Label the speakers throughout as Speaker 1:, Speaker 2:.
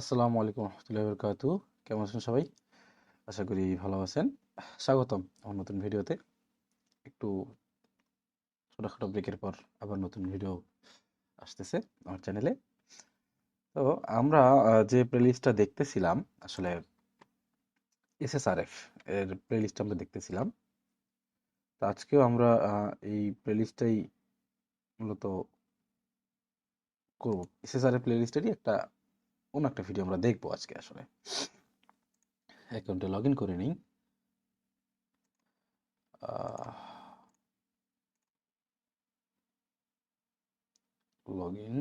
Speaker 1: আসসালামু আলাইকুম রহমতুল্লাহি ওয়া বারাকাতুহু। কেমন আছেন সবাই? আশা করি ভালো আছেন। স্বাগতম আমার নতুন ভিডিওতে। একটু ছোটখাটো ব্রেকের পর আবার নতুন ভিডিও আসতেছে আমার চ্যানেলে। তো আমরা যে প্লেলিস্টটা দেখতেছিলাম, আসলে এসএসআরএফ এর প্লেলিস্টটা আমরা দেখতেছিলাম। তো আজকেও আমরা এই প্লেলিস্টটাই মূলত করব। এসএসআরএফ প্লেলিস্টেরই অন্য একটা ভিডিও আমরা দেখবো আজকে। আসলে অ্যাকাউন্টে লগ ইন করে নিই। Log in,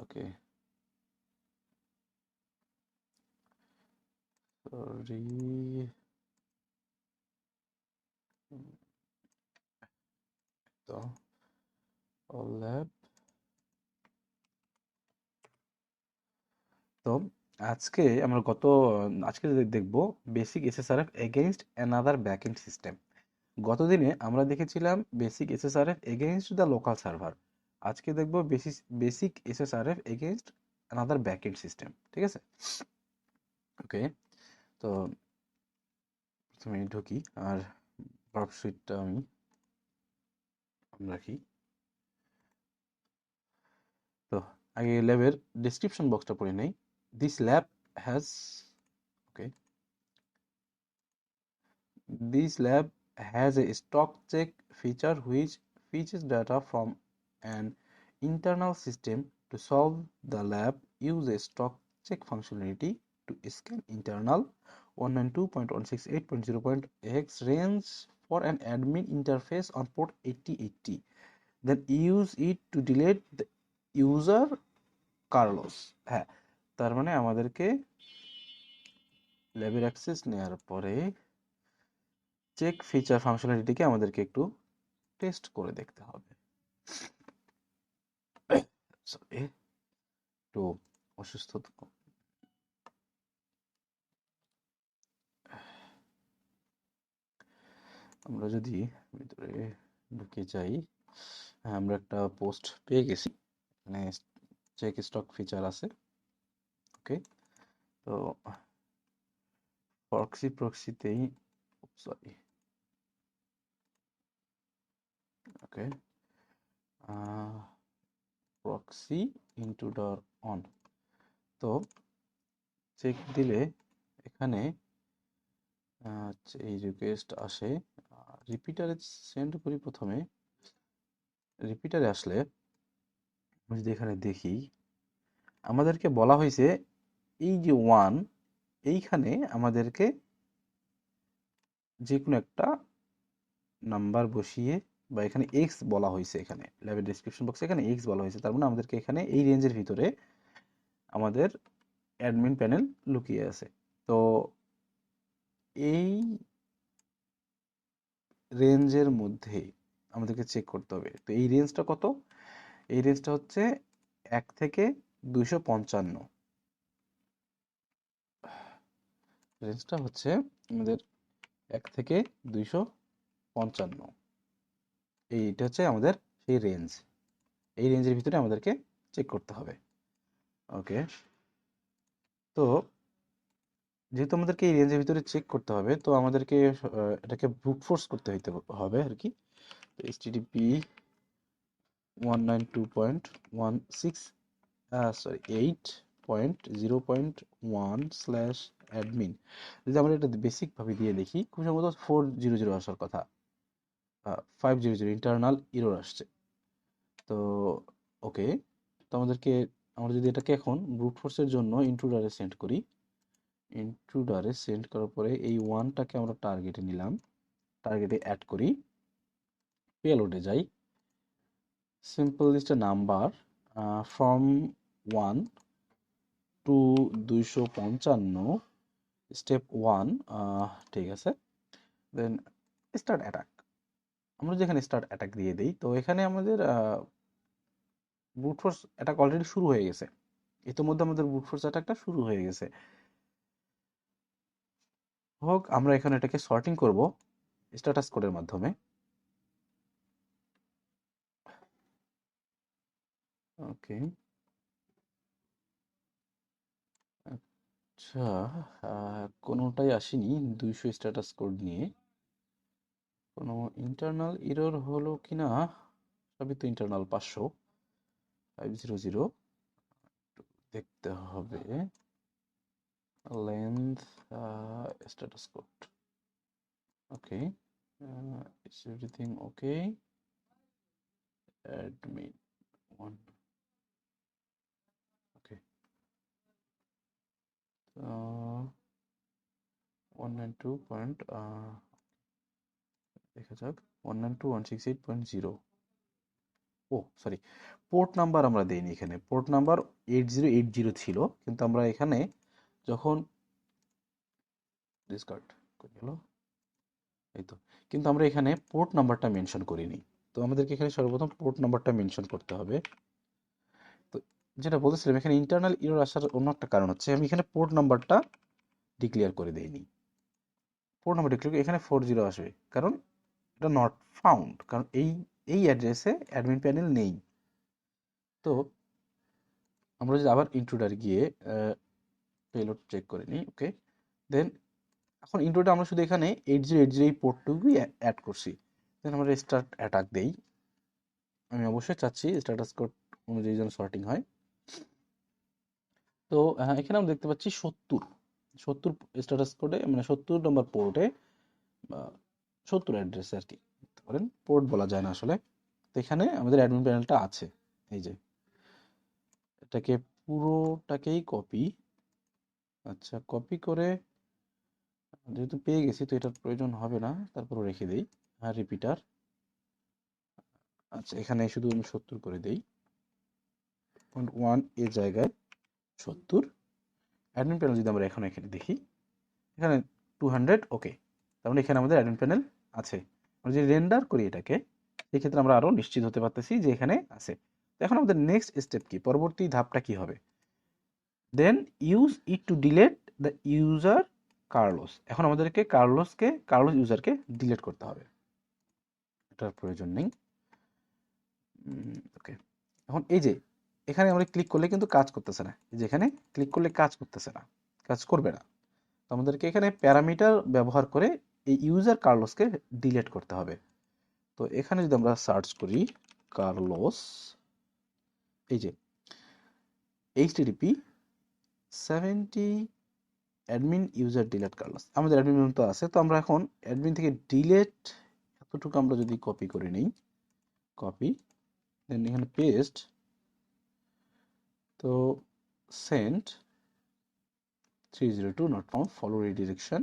Speaker 1: okay, sorry. তো ল্যাব, তো আজকে দেখব basic SSRF against another backend system. গতদিনে আমরা দেখেছিলাম basic SSRF against the local server. আজকে দেখব basic SSRF against another backend system. ঠিক আছে, ওকে। তো প্রথমে ঢুকি আর বার্ব সুইটটা আমি রাখি। তো আগে ল্যাবের ডেসক্রিপশন বক্সটা পড়ে নেই। This lab has, okay, this lab has a stock check feature which fetches data from an internal system. To solve, the lab use a stock check functionality to scan internal 192.168.0.x range for an admin interface on port 8080. Then use it to delete the user Carlos. হ্যাঁ, তার মানে আমাদেরকে ল্যাবের access নেওয়ার পরে check feature ফাংশনালিটিকে আমাদেরকে একটু test করে দেখতে হবে। সরি, একটু অসুস্থ তো। আমরা যদি ভিতরে ঢুকে যাই, হ্যাঁ, আমরা একটা পোস্ট পেয়ে গেছি, এখানে চেক স্টক ফিচার আছে। ওকে, তো প্রক্সিতেই, sorry, okay, proxy intruder on. তো চেক দিলে এখানে এই রিকোয়েস্ট আসে, রিপিটারে সেন্ড করি। প্রথমে রিপিটারে আসলে আমি যদি এখানে দেখি, আমাদেরকে বলা হয়েছে এই যে ওয়ান, এইখানে আমাদেরকে যে কোনো একটা নাম্বার বসিয়ে, বা এখানে এক্স বলা হয়েছে, এখানে ল্যাবের ডেসক্রিপশন বক্সে এখানে এক্স বলা হয়েছে, তার মানে আমাদেরকে এখানে এই রেঞ্জের ভিতরে আমাদের অ্যাডমিন প্যানেল লুকিয়ে আছে। তো এই রেঞ্জের মধ্যে আমাদেরকে চেক করতে হবে। তো এই রেঞ্জটা কত? এই রেঞ্জটা হচ্ছে 1 থেকে 255। রেঞ্জটা হচ্ছে আমাদের 1 থেকে 255। এইটা হচ্ছে আমাদের সেই রেঞ্জ। এই রেঞ্জের ভিতরে আমাদেরকে চেক করতে হবে। ওকে, তো যেহেতু আমাদেরকে এই রেঞ্জের ভিতরে চেক করতে হবে, তো আমাদেরকে এটাকে ব্রুট ফোর্স করতে হবে আর কি। তো http 8.0.1/admin, যদি আমরা এটা বেসিক ভাবে দিয়ে দেখি, খুব সম্ভবত 400 আসার কথা, 500 ইন্টারনাল এরর আসছে। তো ওকে, তো আমরা যদি এটাকে এখন ব্রুট ফোর্সের জন্য ইন্ট্রুডারে সেন্ড করি, ইন্ট্রুডারে সেন্ড করার পরে এই ওয়ানটাকে আমরা টার্গেটে নিলাম, টার্গেটে অ্যাড করি, পেলোডে যাই, simple list a number from 1 to 255, step 1, ঠিক আছে। দেন স্টার্ট অ্যাটাক, আমরা যেখানে স্টার্ট অ্যাটাক দিয়ে দিই, তো এখানে আমাদের ব্রুট ফোর্স অ্যাটাক অলরেডি শুরু হয়ে গেছে। ইতিমধ্যে আমাদের ব্রুট ফোর্স অ্যাটাকটা শুরু হয়ে গেছে। হোক, আমরা এখানে এটাকে সর্টিং করব স্ট্যাটাস কোডের মাধ্যমে। ওকে, আচ্ছা, কোনোটাই আসেনি 200 স্ট্যাটাস কোড নিয়ে। কোনো ইন্টারনাল এরর হলো কিনা? সবই তো ইন্টারনাল 500 দেখতে হবে। Length status code okay, it's everything okay. Admin 1 okay. 192 point দেখা যাক 192.168.0। ও সরি, পোর্ট নাম্বার আমরা দেইনি এখানে। পোর্ট নাম্বার 8080 ছিল, কিন্তু আমরা এখানে যখন ডিসকার্ড করে গেল এই তো, কিন্তু আমরা এখানে পোর্ট নাম্বারটা মেনশন করিনি। তো আমাদেরকে এখানে সর্বপ্রথম পোর্ট নাম্বারটা মেনশন করতে হবে। তো যেটা বলতেছিলাম, এখানে ইন্টারনাল এরর আসার অন্য একটা কারণ হচ্ছে আমি এখানে পোর্ট নাম্বারটা ডিক্লেয়ার করে দেইনি। পোর্ট নাম্বার ডিক্লেয়ার এখানে 40 আসবে, কারণ এটা নট ফাউন্ড, কারণ এই অ্যাড্রেসে অ্যাডমিন প্যানেল নেই। তো আমরা যদি আবার ইন্ট্রুডার গিয়ে পেলোড চেক করে নিই, ওকে। দেন এখন ইন্ট্রোটা আমরা শুধু এখানে 8080 এই পোর্টটুকুই অ্যাড করছি। দেন আমরা স্টার্ট অ্যাটাক দেই। আমি অবশ্যই চাচ্ছি স্ট্যাটাস কোড অনুযায়ী যেন সর্টিং হয়। তো এখানে আমরা দেখতে পাচ্ছি 70 স্ট্যাটাস কোডে, মানে 70 নম্বর পোর্টে, 70 অ্যাড্রেসে আর কি বলতে পারেন, পোর্ট বলা যায় না আসলে। তো এখানে আমাদের অ্যাডমিন প্যানেলটা আছে। এই যে এটাকে পুরোটাকেই কপি, আচ্ছা কপি করে যেহেতু পেয়ে গেছি তো এটার প্রয়োজন হবে না, তারপরও রেখে দিই। আর রিপিটার, আচ্ছা এখানে শুধু আমি 70 করে দিই। 1 এর জায়গায় 70। অ্যাডমিন প্যানেল যদি আমরা এখানে দেখি, এখানে 200 ওকে, তার মানে এখানে আমাদের অ্যাডমিন প্যানেল আছে। আমরা যদি রেন্ডার করি এটাকে, সেক্ষেত্রে আমরা আরও নিশ্চিত হতে পারতেছি যে এখানে আছে। তো এখন আমাদের নেক্সট স্টেপ কি, পরবর্তী ধাপটা কি হবে? Then use it to delete the user Carlos. এখন আমাদেরকে কার্লোস ইউজারকে ডিলেট করতে হবে, এটার প্রয়োজন নেই। ওকে, এখন এই যে এখানে আমরা ক্লিক করলে কিন্তু কাজ করতেছে না, এই যে এখানে ক্লিক করলে কাজ করতেছে না, কাজ করবে না। তো আমাদেরকে এখানে প্যারামিটার ব্যবহার করে এই ইউজার কার্লোসকে ডিলিট করতে হবে। তো এখানে যদি আমরা সার্চ করি কার্লোস, এই যে http 70 admin user delete Carlos, আমাদের অ্যাডমিন তো আছে। তো আমরা এখন অ্যাডমিন থেকে ডিলেট এতটুকু আমরা যদি কপি করে নিই, কপি, দেন এখানে পেস্ট, তো send 302 not found, follow redirection।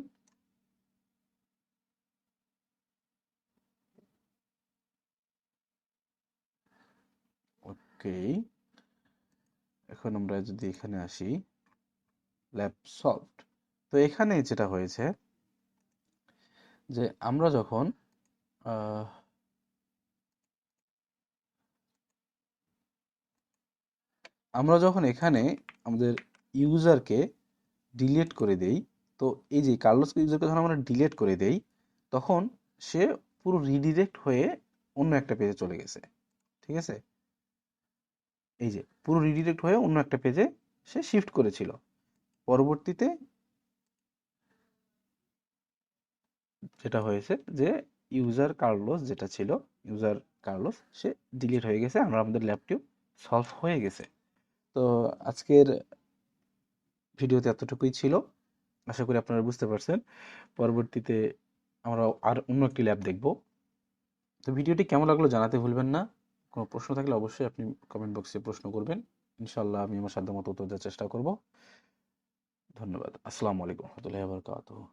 Speaker 1: ওকে, এখন আমরা যদি এখানে আসি ল্যাব সলভড, তো এখানে যেটা হয়েছে যে আমরা যখন এখানে আমাদের ইউজারকে ডিলিট করে দেই, তো এই যে কার্লোস ইউজারকে যখন আমরা ডিলিট করে দেই, তখন সে পুরো রিডিরেক্ট হয়ে অন্য একটা পেজে চলে গেছে, ঠিক আছে। এই যে পুরো রিডিরেক্ট হয়ে অন্য একটা পেজে সে শিফট করেছিল। পরবর্তীতে যেটা হয়েছে যে ইউজার কার্লোস যেটা ছিল, ইউজার কার্লোস সে ডিলিট হয়ে গেছে, আমরা আমাদের ল্যাবটিও সলভ হয়ে গেছে। তো আজকের ভিডিওতে এতটুকুই ছিল, আশা করি আপনারা বুঝতে পারছেন। পরবর্তীতে আমরা আর অন্য একটি ল্যাব দেখব। তো ভিডিওটি কেমন লাগলো জানাতে ভুলবেন না। কোনো প্রশ্ন থাকলে অবশ্যই আপনি কমেন্ট বক্সে প্রশ্ন করবেন, ইনশাল্লাহ আমি আমার সাধ্যমতো উত্তর দেওয়ার চেষ্টা করব। ধন্যবাদ। আসসালামু আলাইকুম ওয়া রাহমাতুল্লাহি ওয়া বারাকাতুহু।